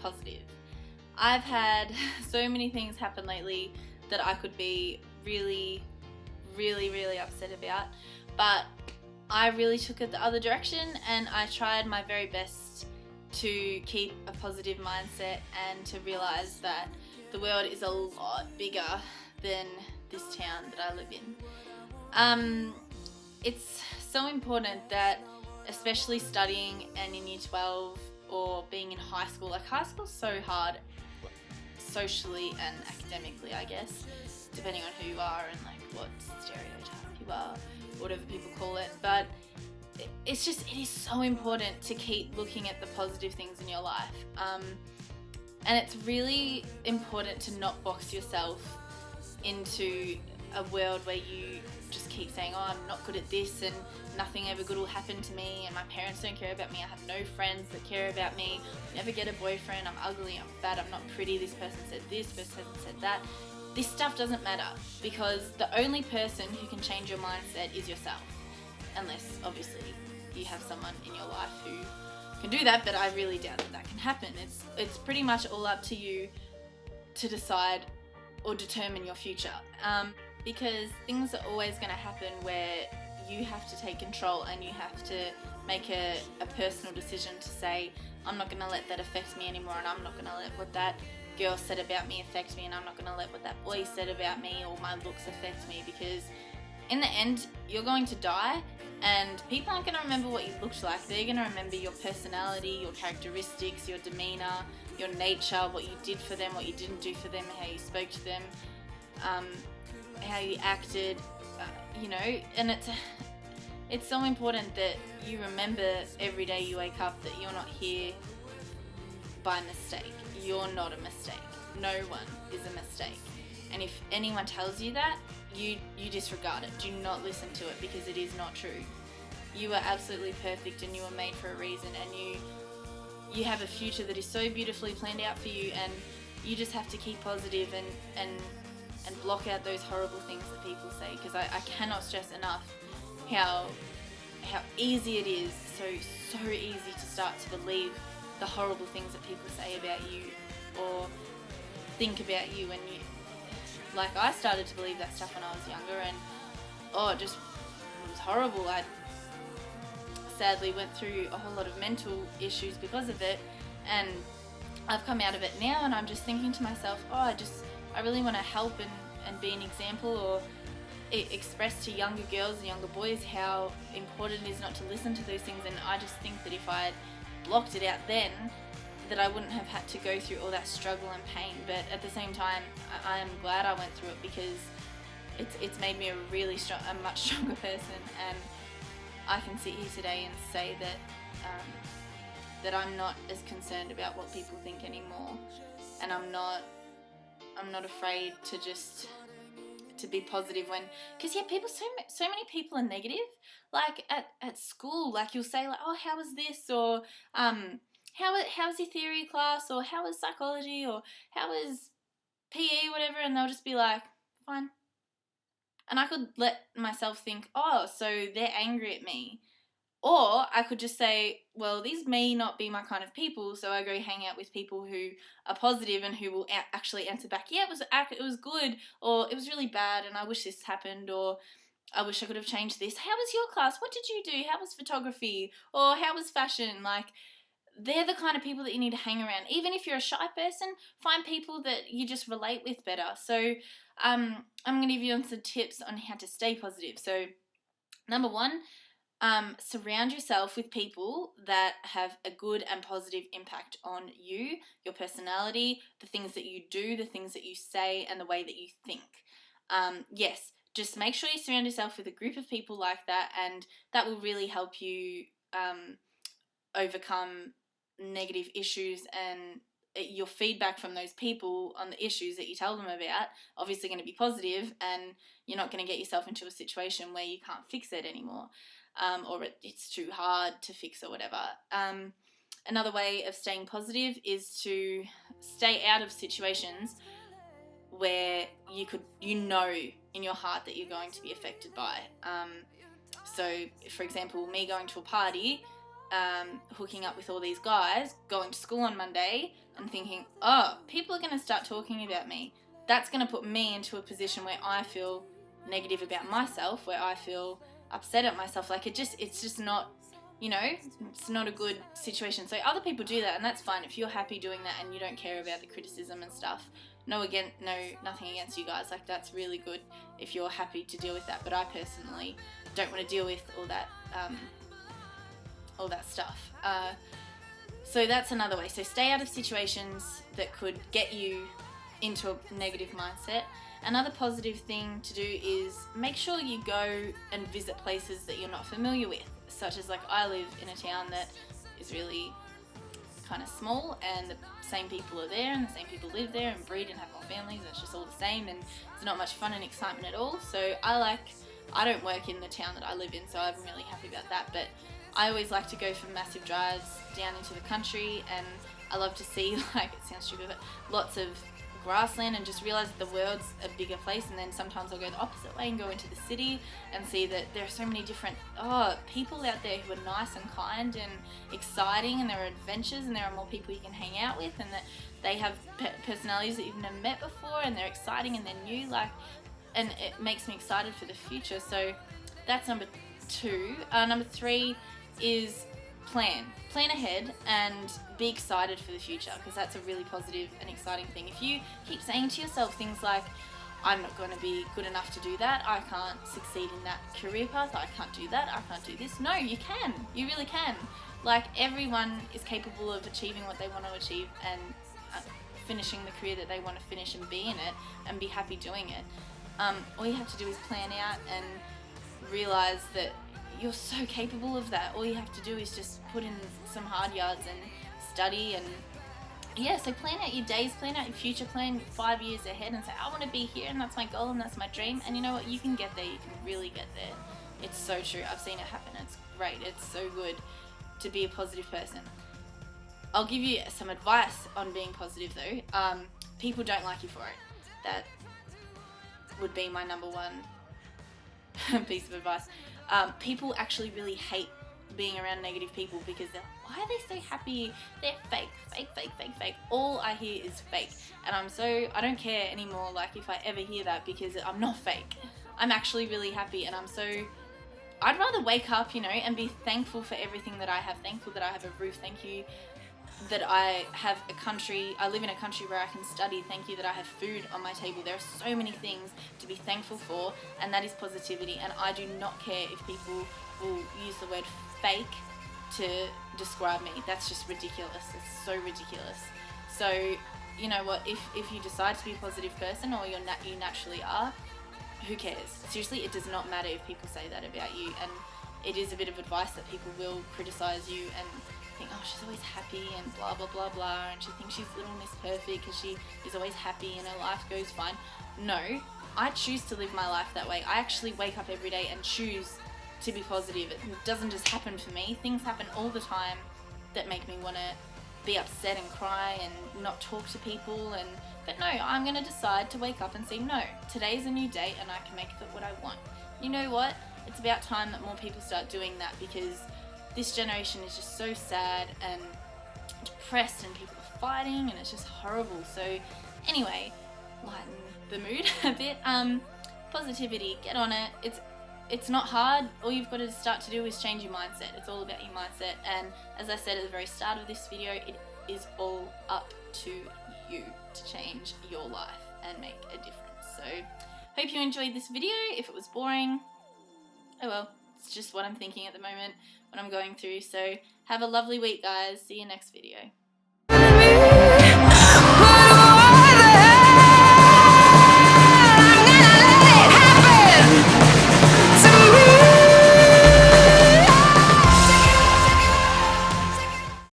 positive. I've had so many things happen lately that I could be really upset about, but I really took it the other direction and I tried my very best to keep a positive mindset and to realize that the world is a lot bigger than this town that I live in. It's so important that, especially studying and in year 12 or being in high school, like high school's so hard socially and academically, I guess, depending on who you are and like what stereotype you are, whatever people call it, but it is so important to keep looking at the positive things in your life, and it's really important to not box yourself into a world where you just keep saying, oh, I'm not good at this and nothing ever good will happen to me and my parents don't care about me, I have no friends that care about me, I never get a boyfriend, I'm ugly, I'm fat, I'm not pretty, this person said this, this person said that. This stuff doesn't matter, because the only person who can change your mindset is yourself, unless obviously you have someone in your life who can do that, but I really doubt that can happen. It's pretty much all up to you to decide or determine your future, because things are always going to happen where you have to take control and you have to make a personal decision to say, I'm not going to let that affect me anymore, and I'm not going to let what that girl said about me affect me, and I'm not going to let what that boy said about me or my looks affect me, because in the end you're going to die and people aren't going to remember what you looked like. They're going to remember your personality, your characteristics, your demeanour, your nature, what you did for them, what you didn't do for them, how you spoke to them, how you acted, and it's so important that you remember every day you wake up that you're not here by mistake. You're not a mistake. No one is a mistake. And if anyone tells you that, you disregard it. Do not listen to it, because it is not true. You are absolutely perfect and you were made for a reason, and you have a future that is so beautifully planned out for you, and you just have to keep positive and block out those horrible things that people say, because I cannot stress enough how easy it is, so easy to start to believe the horrible things that people say about you or think about you, and like I started to believe that stuff when I was younger, and it was horrible. I sadly went through a whole lot of mental issues because of it, and I've come out of it now, and I'm just thinking to myself, I really want to help and be an example, or express to younger girls and younger boys how important it is not to listen to those things. And I just think that if I had blocked it out then, that I wouldn't have had to go through all that struggle and pain. But at the same time, I am glad I went through it, because it's made me a much stronger person, and I can sit here today and say that that I'm not as concerned about what people think anymore, and I'm not afraid to be positive because people, so many people are negative. Like at school, like you'll say like, oh, how was this, or how's your theory class, or how was psychology, or how was PE, whatever, and they'll just be like, fine. And I could let myself think, oh, so they're angry at me. Or I could just say, well, these may not be my kind of people, so I go hang out with people who are positive and who will actually answer back, yeah, it was good, or it was really bad and I wish this happened, or I wish I could have changed this. How was your class? What did you do? How was photography? Or how was fashion? Like, they're the kind of people that you need to hang around. Even if you're a shy person, find people that you just relate with better. So I'm going to give you some tips on how to stay positive. So number one, surround yourself with people that have a good and positive impact on you, your personality, the things that you do, the things that you say, and the way that you think. Yes, just make sure you surround yourself with a group of people like that, and that will really help you overcome negative issues, and your feedback from those people on the issues that you tell them about obviously going to be positive, and you're not going to get yourself into a situation where you can't fix it anymore, or it's too hard to fix or whatever. Another way of staying positive is to stay out of situations where you know in your heart that you're going to be affected by. So, for example, me going to a party, hooking up with all these guys, going to school on Monday and thinking, oh, people are going to start talking about me. That's going to put me into a position where I feel negative about myself, where I feel upset at myself. Like it's just not, it's not a good situation. So other people do that, and that's fine. If you're happy doing that and you don't care about the criticism and stuff, nothing against you guys. Like that's really good if you're happy to deal with that. But I personally don't want to deal with all that stuff. So that's another way. So stay out of situations that could get you into a negative mindset. Another positive thing to do is make sure you go and visit places that you're not familiar with, such as, like, I live in a town that is really kind of small, and the same people are there, and the same people live there and breed and have more families, and it's just all the same, and it's not much fun and excitement at all. So I don't work in the town that I live in, so I'm really happy about that, but I always like to go for massive drives down into the country, and I love to see, like, it sounds stupid, but lots of grassland, and just realize that the world's a bigger place. And then sometimes I'll go the opposite way and go into the city and see that there are so many different people out there who are nice and kind and exciting, and there are adventures, and there are more people you can hang out with, and that they have personalities that you've never met before, and they're exciting and they're new, and it makes me excited for the future. So that's number 2. Number 3 is plan ahead and be excited for the future, because that's a really positive and exciting thing. If you keep saying to yourself things like, I'm not going to be good enough to do that, I can't succeed in that career path, I can't do that, I can't do this. No, you can. You really can. Like, everyone is capable of achieving what they want to achieve and finishing the career that they want to finish and be in it and be happy doing it. All you have to do is plan out and realize that you're so capable of that. All you have to do is just put in some hard yards and study, and so plan out your days, plan out your future, plan 5 years ahead and say, I want to be here, and that's my goal, and that's my dream. And you know what? You can get there. You can really get there. It's so true. I've seen it happen. It's great. It's so good to be a positive person. I'll give you some advice on being positive though. People don't like you for it. That would be my number 1 piece of advice. People actually really hate being around negative people, because they're like, why are they so happy? They're fake. All I hear is fake. And I don't care anymore, like, if I ever hear that, because I'm not fake. I'm actually really happy, and I'd rather wake up, and be thankful for everything that I have. Thankful that I have a roof. Thank you that I live in a country where I can study. Thank you that I have food on my table. There are so many things to be thankful for, and that is positivity. And I do not care if people will use the word fake to describe me. That's just ridiculous. It's so ridiculous. So, you know what, if you decide to be a positive person, or you naturally are, who cares? Seriously, it does not matter if people say that about you. And it is a bit of advice that people will criticize you and think, oh, she's always happy and blah blah blah blah, and she thinks she's little Miss Perfect because she is always happy and her life goes fine. No, I choose to live my life that way. I actually wake up every day and choose to be positive. It doesn't just happen for me. Things happen all the time that make me want to be upset and cry and not talk to people, but no, I'm going to decide to wake up and say, no, today's a new day and I can make of it what I want. You know what? It's about time that more people start doing that, because this generation is just so sad and depressed, and people are fighting, and it's just horrible. So anyway, lighten the mood a bit. Positivity, get on it. It's not hard. All you've got to start to do is change your mindset. It's all about your mindset. And as I said at the very start of this video, it is all up to you to change your life and make a difference. So hope you enjoyed this video. If it was boring, oh well, it's just what I'm thinking at the moment, what I'm going through. So have a lovely week, guys. See you next video.